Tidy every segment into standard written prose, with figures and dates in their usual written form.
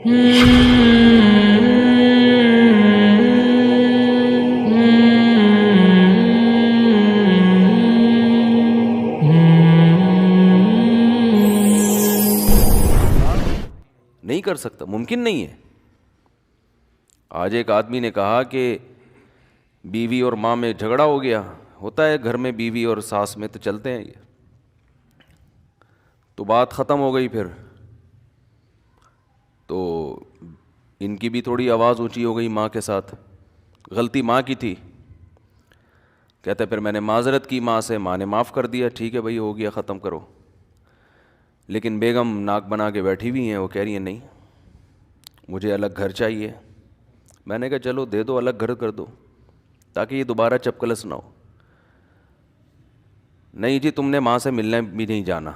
نہیں کر سکتا، ممکن نہیں ہے. آج ایک آدمی نے کہا کہ بیوی اور ماں میں جھگڑا ہو گیا. ہوتا ہے گھر میں بیوی اور ساس میں تو چلتے ہیں یہ. تو بات ختم ہو گئی. پھر تو ان کی بھی تھوڑی آواز اونچی ہو گئی ماں کے ساتھ. غلطی ماں کی تھی. کہتے پھر میں نے معذرت کی ماں سے، ماں نے معاف کر دیا. ٹھیک ہے بھائی، ہو گیا، ختم کرو. لیکن بیگم ناک بنا کے بیٹھی ہوئی ہیں. وہ کہہ رہی ہیں نہیں مجھے الگ گھر چاہیے. میں نے کہا چلو دے دو، الگ گھر کر دو تاکہ یہ دوبارہ چپکلس نہ ہو. نہیں جی تم نے ماں سے ملنے بھی نہیں جانا،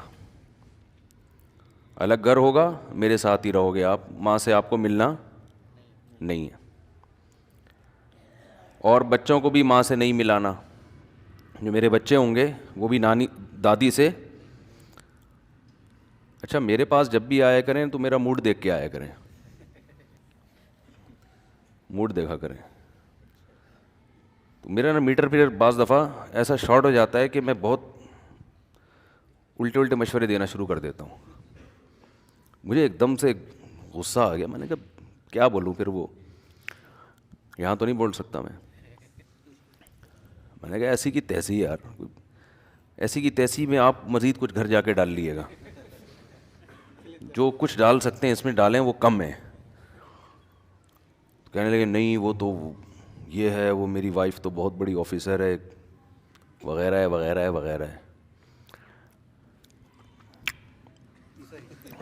الگ گھر ہوگا میرے ساتھ ہی رہو گے آپ، ماں سے آپ کو ملنا نہیں ہے. اور بچوں کو بھی ماں سے نہیں ملانا. جو میرے بچے ہوں گے وہ بھی نانی دادی سے. اچھا میرے پاس جب بھی آیا کریں تو میرا موڈ دیکھ کے آیا کریں، موڈ دیکھا کریں. تو میرا نا میٹر پھر بعض دفعہ ایسا شارٹ ہو جاتا ہے کہ میں بہت الٹے مشورے دینا شروع کر دیتا ہوں. مجھے ایک دم سے غصہ آ گیا. میں نے کہا کیا بولوں پھر، وہ یہاں تو نہیں بول سکتا میں نے کہا ایسی کی تیسی یار، ایسی کی تیسی میں آپ مزید کچھ گھر جا کے ڈال لیے گا. جو کچھ ڈال سکتے ہیں اس میں ڈالیں، وہ کم ہے. کہنے لگے نہیں وہ تو یہ ہے، وہ میری وائف تو بہت بڑی آفیسر ہے وغیرہ ہے وغیرہ ہے وغیرہ ہے.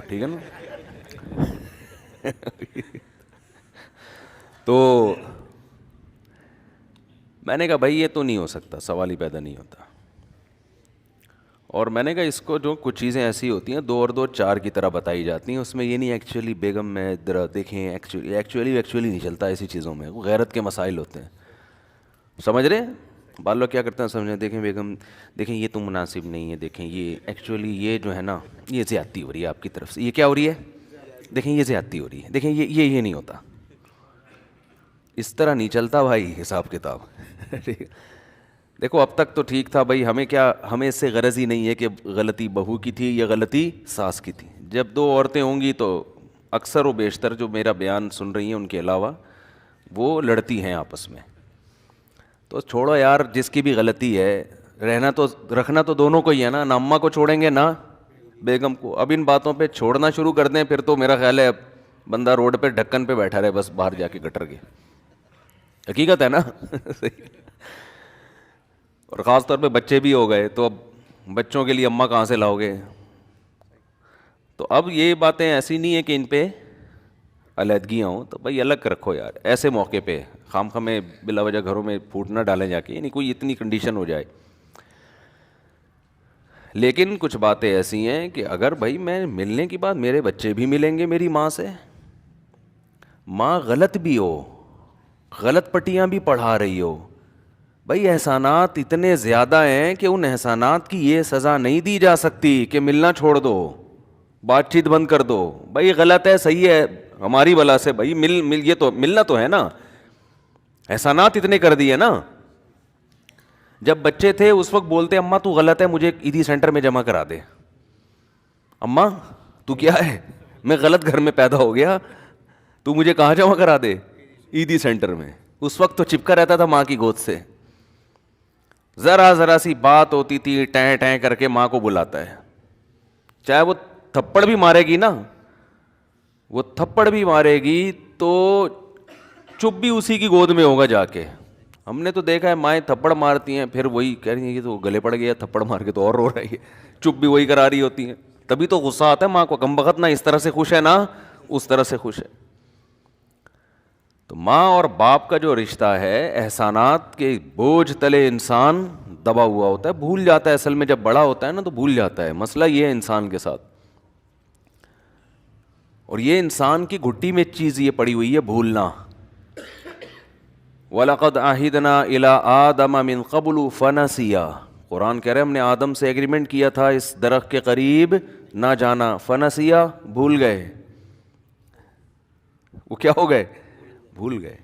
ٹھیک ہے نا. تو میں نے کہا بھائی یہ تو نہیں ہو سکتا، سوال ہی پیدا نہیں ہوتا. اور میں نے کہا اس کو جو کچھ چیزیں ایسی ہوتی ہیں 2 اور 2 4 کی طرح بتائی جاتی ہیں، اس میں یہ نہیں ایکچولی بیگم میں ذرا دیکھیں ایکچولی نہیں چلتا ایسی چیزوں میں. وہ غیرت کے مسائل ہوتے ہیں، سمجھ رہے ہیں. بعض لوگ کیا کرتے ہیں سمجھیں، دیکھیں بیگم دیکھیں یہ تو مناسب نہیں ہے، دیکھیں یہ ایکچولی یہ جو ہے نا یہ زیادتی ہو رہی ہے آپ کی طرف سے. یہ کیا ہو رہی ہے؟ دیکھیں یہ زیادتی ہو رہی ہے. دیکھیں یہ نہیں ہوتا. اس طرح نہیں چلتا بھائی حساب کتاب. دیکھو اب تک تو ٹھیک تھا بھائی، ہمیں اس سے غرض ہی نہیں ہے کہ غلطی بہو کی تھی یا غلطی ساس کی تھی. جب 2 عورتیں ہوں گی تو اکثر و بیشتر جو میرا بیان سن رہی ہیں ان کے علاوہ وہ لڑتی ہیں آپس میں. تو چھوڑو یار، جس کی بھی غلطی ہے رکھنا تو دونوں کو ہی ہے نا اماں کو چھوڑیں گے نہ بیگم کو. اب ان باتوں پہ چھوڑنا شروع کر دیں پھر تو میرا خیال ہے بندہ روڈ پہ ڈھکن پہ بیٹھا رہے بس باہر جا کے گٹر کے. حقیقت ہے نا. اور خاص طور پہ بچے بھی ہو گئے تو اب بچوں کے لیے اماں کہاں سے لاؤ گے. تو اب یہ باتیں ایسی نہیں ہیں کہ ان پہ علیحدگیاں ہوں، تو بھائی الگ رکھو یار. ایسے موقع پہ خام میں بلا وجہ گھروں میں پھوٹ نہ ڈالیں جا کے، یعنی کوئی اتنی کنڈیشن ہو جائے. لیکن کچھ باتیں ایسی ہیں کہ اگر بھائی میں ملنے کے بعد میرے بچے بھی ملیں گے میری ماں سے، ماں غلط بھی ہو، غلط پٹیاں بھی پڑھا رہی ہو، بھائی احسانات اتنے زیادہ ہیں کہ ان احسانات کی یہ سزا نہیں دی جا سکتی کہ ملنا چھوڑ دو، بات چیت بند کر دو. بھائی غلط ہے صحیح ہے ہماری بلا سے، بھائی یہ تو ملنا تو ہے نا. احسانات اتنے کر دیے نا. جب بچے تھے اس وقت بولتے اماں تو غلط ہے، مجھے عیدی سینٹر میں جمع کرا دے. اماں تو کیا ہے، میں غلط گھر میں پیدا ہو گیا، تو مجھے کہاں جمع کرا دے؟ عیدی سینٹر میں. اس وقت تو چپکا رہتا تھا ماں کی گود سے. ذرا سی بات ہوتی تھی ٹیں ٹیں کر کے ماں کو بلاتا ہے. چاہے وہ تھپڑ بھی مارے گی نا، وہ تھپڑ بھی مارے گی تو چپ بھی اسی کی گود میں ہوگا جا کے. ہم نے تو دیکھا ہے مائیں تھپڑ مارتی ہیں پھر وہی کہہ رہی ہیں کہ تو گلے پڑ گیا تھپڑ مار کے تو اور رو رہی ہے، چپ بھی وہی کرا رہی ہوتی ہیں. تبھی تو غصہ آتا ہے ماں کو، کم بخت نہ اس طرح سے خوش ہے نہ اس طرح سے خوش ہے. تو ماں اور باپ کا جو رشتہ ہے، احسانات کے بوجھ تلے انسان دبا ہوا ہوتا ہے، بھول جاتا ہے. اصل میں جب بڑا ہوتا ہے نا تو بھول جاتا ہے. مسئلہ یہ ہے انسان کے ساتھ، اور یہ انسان کی گھٹی میں چیز یہ پڑی ہوئی ہے بھولنا. وَلَقَدْ عَهِدْنَا إِلَىٰ آدَمَ مِن قَبْلُ فَنَسِيَا. قرآن کہہ رہے ہم نے آدم سے ایگریمنٹ کیا تھا اس درخت کے قریب نہ جانا. فنسیا بھول گئے. وہ کیا ہو گئے؟ بھول گئے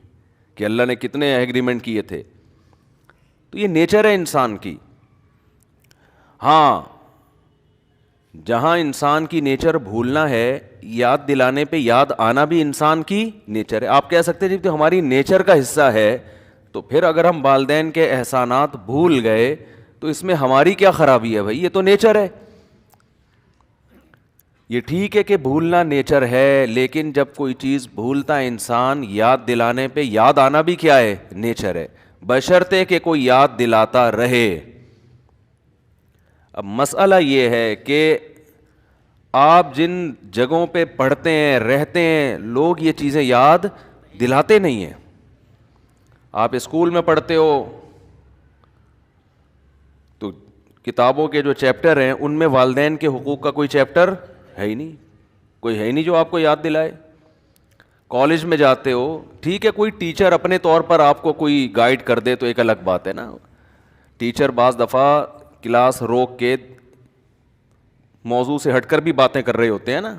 کہ اللہ نے کتنے ایگریمنٹ کیے تھے. تو یہ نیچر ہے انسان کی. ہاں جہاں انسان کی نیچر بھولنا ہے، یاد دلانے پہ یاد آنا بھی انسان کی نیچر ہے. آپ کہہ سکتے ہیں جب تو ہماری نیچر کا حصہ ہے تو پھر اگر ہم والدین کے احسانات بھول گئے تو اس میں ہماری کیا خرابی ہے بھائی؟ یہ تو نیچر ہے. یہ ٹھیک ہے کہ بھولنا نیچر ہے، لیکن جب کوئی چیز بھولتا ہے انسان، یاد دلانے پہ یاد آنا بھی کیا ہے؟ نیچر ہے، بشرطے کہ کوئی یاد دلاتا رہے. اب مسئلہ یہ ہے کہ آپ جن جگہوں پہ پڑھتے ہیں رہتے ہیں، لوگ یہ چیزیں یاد دلاتے نہیں ہیں. آپ اسکول میں پڑھتے ہو تو کتابوں کے جو چیپٹر ہیں ان میں والدین کے حقوق کا کوئی چیپٹر ہے ہی نہیں، کوئی ہے ہی نہیں جو آپ کو یاد دلائے. کالج میں جاتے ہو، ٹھیک ہے کوئی ٹیچر اپنے طور پر آپ کو کوئی گائیڈ کر دے تو ایک الگ بات ہے نا. ٹیچر بعض دفعہ کلاس روک کے موضوع سے ہٹ کر بھی باتیں کر رہے ہوتے ہیں نا.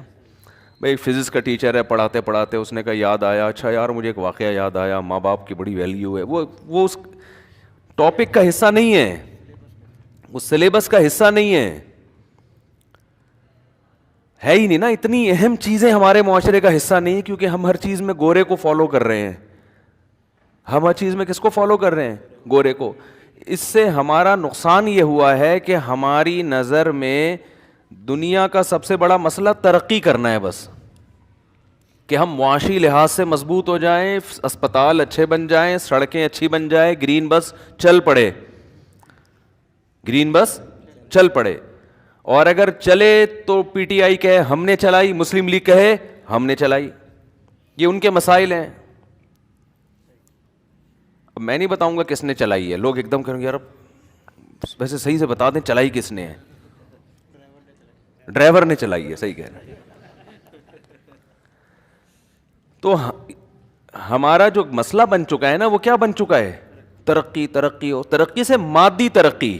بھائی فزکس کا ٹیچر ہے، پڑھاتے پڑھاتے اس نے کہا یاد آیا، اچھا یار مجھے ایک واقعہ یاد آیا، ماں باپ کی بڑی ویلیو ہے. وہ اس ٹاپک کا حصہ نہیں ہے، اس سلیبس کا حصہ نہیں ہے ہی نہیں نا. اتنی اہم چیزیں ہمارے معاشرے کا حصہ نہیں، کیونکہ ہم ہر چیز میں گورے کو فالو کر رہے ہیں. ہم ہر چیز میں کس کو فالو کر رہے ہیں؟ گورے کو. اس سے ہمارا نقصان یہ ہوا ہے کہ ہماری نظر میں دنیا کا سب سے بڑا مسئلہ ترقی کرنا ہے بس، کہ ہم معاشی لحاظ سے مضبوط ہو جائیں، اسپتال اچھے بن جائیں، سڑکیں اچھی بن جائیں، گرین بس چل پڑے، گرین بس چل پڑے. اور اگر چلے تو پی ٹی آئی کہے ہم نے چلائی، مسلم لیگ کہے ہم نے چلائی. یہ ان کے مسائل ہیں. اب میں نہیں بتاؤں گا کس نے چلائی ہے، لوگ ایک دم کہیں گے یار ویسے صحیح سے بتا دیں چلائی کس نے ہے. ڈرائیور نے چلائی ہے، صحیح کہہ رہے ہیں. تو ہمارا جو مسئلہ بن چکا ہے نا، وہ کیا بن چکا ہے؟ ترقی. ترقی ہو، ترقی سے مادی ترقی،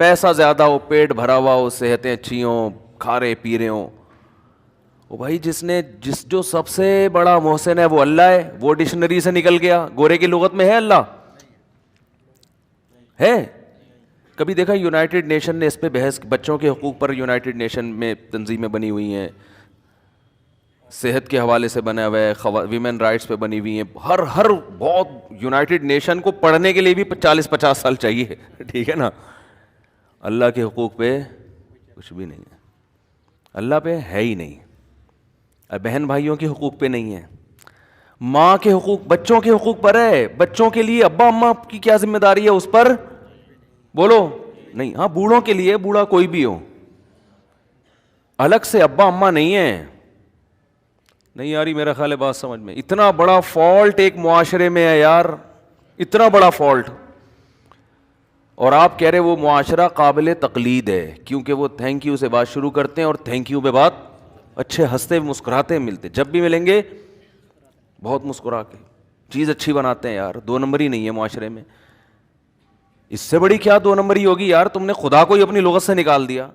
پیسہ زیادہ ہو، پیٹ بھرا ہوا ہو، صحتیں اچھی ہوں، کھا رہے پی رہے ہوں. وہ بھائی جو سب سے بڑا محسن ہے وہ اللہ ہے، وہ ڈکشنری سے نکل گیا. گورے کی لغت میں ہے اللہ؟ ہے؟ کبھی دیکھا یونائٹڈ نیشن نے اس پہ بحث، بچوں کے حقوق پر یونائٹڈ نیشن میں تنظیمیں بنی ہوئی ہیں، صحت کے حوالے سے بنا ہوا ہے، ویمن رائٹس پہ بنی ہوئی ہیں. ہر بہت یونائٹڈ نیشن کو پڑھنے کے لیے بھی 40-50 سال چاہیے. ٹھیک ہے نا. اللہ کے حقوق پہ کچھ بھی نہیں ہے، اللہ پہ ہے ہی نہیں. بہن بھائیوں کے حقوق پہ نہیں ہے. ماں کے حقوق، بچوں کے حقوق پر ہے. بچوں کے لیے ابا اماں کی کیا ذمہ داری ہے اس پر؟ بولو نہیں. ہاں بوڑھوں کے لیے، بوڑھا کوئی بھی ہو، الگ سے ابا اماں نہیں ہے. نہیں یاری میرا خیال ہے بات سمجھ میں. اتنا بڑا فالٹ ایک معاشرے میں ہے یار، اتنا بڑا فالٹ. اور آپ کہہ رہے وہ معاشرہ قابل تقلید ہے، کیونکہ وہ تھینک یو سے بات شروع کرتے ہیں اور تھینک یو پہ بات اچھے ہنستے مسکراتے ملتے، جب بھی ملیں گے بہت مسکرا کے چیز اچھی بناتے ہیں یار. 2 نمبری نہیں ہے معاشرے میں. اس سے بڑی کیا 2 نمبری ہوگی یار؟ تم نے خدا کو ہی اپنی لغت سے نکال دیا.